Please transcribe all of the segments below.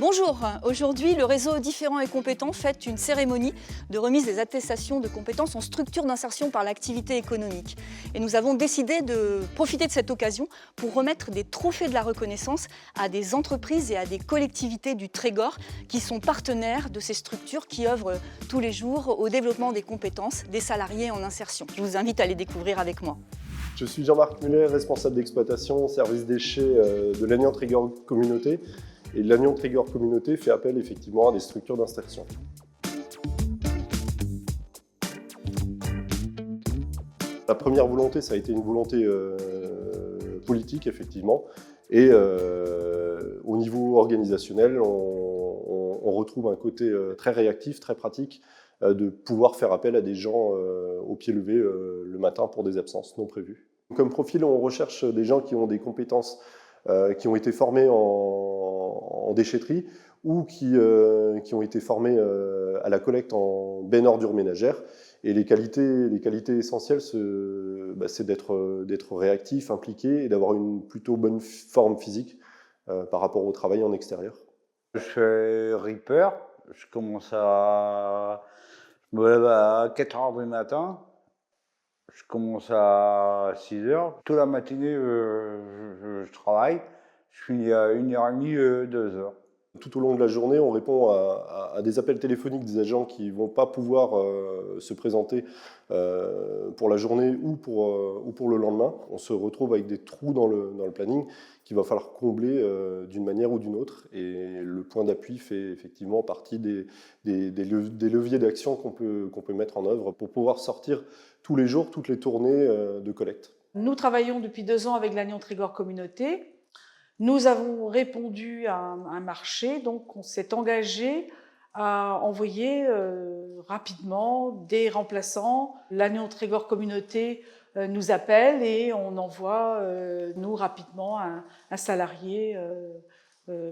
Bonjour, aujourd'hui le réseau Différents et Compétents fête une cérémonie de remise des attestations de compétences en structure d'insertion par l'activité économique. Et nous avons décidé de profiter de cette occasion pour remettre des trophées de la reconnaissance à des entreprises et à des collectivités du Trégor qui sont partenaires de ces structures qui œuvrent tous les jours au développement des compétences des salariés en insertion. Je vous invite à les découvrir avec moi. Je suis Jean-Marc Muller, responsable d'exploitation service déchets de l'Agnon Trégor Communauté. Et l'Agnon Trégor Communauté fait appel effectivement à des structures d'insertion. La première volonté, ça a été une volonté politique, effectivement. Et au niveau organisationnel, on retrouve un côté très réactif, très pratique, de pouvoir faire appel à des gens au pied levé le matin pour des absences non prévues. Comme profil, on recherche des gens qui ont des compétences qui ont été formés en déchetterie ou qui ont été formés à la collecte en benne ordures ménagères. Et les qualités essentielles, c'est d'être réactif, impliqué et d'avoir une plutôt bonne forme physique par rapport au travail en extérieur. Je fais Reaper, je me lève à 4 h du matin. Je commence à 6 h. Toute la matinée, je travaille. Je finis à 1h30, 2 h. Tout au long de la journée, on répond à des appels téléphoniques des agents qui ne vont pas pouvoir se présenter pour la journée ou pour le lendemain. On se retrouve avec des trous dans le planning qu'il va falloir combler d'une manière ou d'une autre. Et le point d'appui fait effectivement partie des leviers d'action qu'on peut mettre en œuvre pour pouvoir sortir tous les jours, toutes les tournées de collecte. Nous travaillons depuis 2 ans avec l'Agnon Trégor Communauté. Nous avons répondu à un marché, donc on s'est engagé à envoyer rapidement des remplaçants. L'Agnon Trégor Communauté nous appelle et on envoie nous rapidement un salarié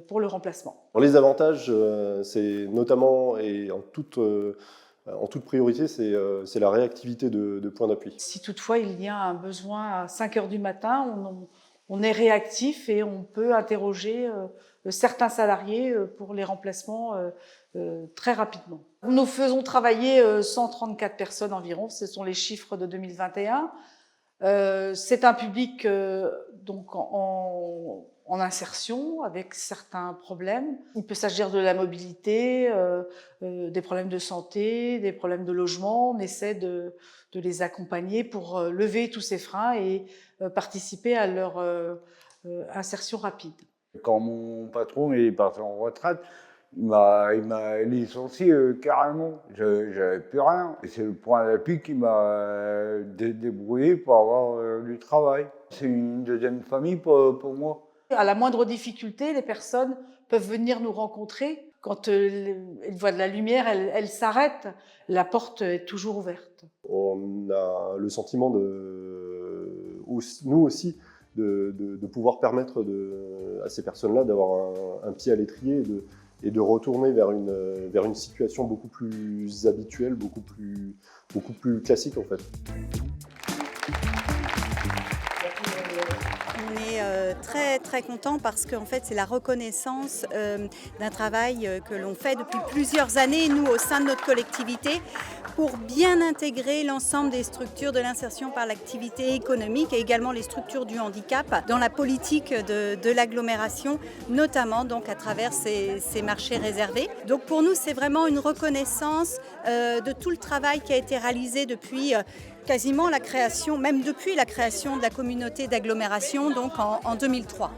pour le remplacement. Les avantages, c'est notamment et en toute priorité, c'est la réactivité de point d'appui. Si toutefois il y a un besoin à 5 h du matin, on est réactif et on peut interroger certains salariés pour les remplacements très rapidement. Nous faisons travailler 134 personnes environ, ce sont les chiffres de 2021. C'est un public donc en insertion avec certains problèmes. Il peut s'agir de la mobilité, des problèmes de santé, des problèmes de logement. On essaie de les accompagner pour lever tous ces freins et participer à leur insertion rapide. Quand mon patron est parti en retraite, il m'a licencié carrément. J'avais plus rien. Et c'est le point d'appui qui m'a débrouillé pour avoir du travail. C'est une deuxième famille pour moi. À la moindre difficulté, les personnes peuvent venir nous rencontrer. Quand elles voient de la lumière, elles s'arrêtent. La porte est toujours ouverte. On a le sentiment, nous aussi, de pouvoir permettre à ces personnes-là d'avoir un pied à l'étrier et de retourner vers une situation beaucoup plus habituelle, beaucoup plus classique en fait. On est très très content parce qu'en fait c'est la reconnaissance d'un travail que l'on fait depuis plusieurs années, nous au sein de notre collectivité, pour bien intégrer l'ensemble des structures de l'insertion par l'activité économique et également les structures du handicap dans la politique de l'agglomération, notamment donc à travers ces marchés réservés. Donc pour nous c'est vraiment une reconnaissance de tout le travail qui a été réalisé depuis quasiment la création, même depuis la création de la communauté d'agglomération, donc en 2003.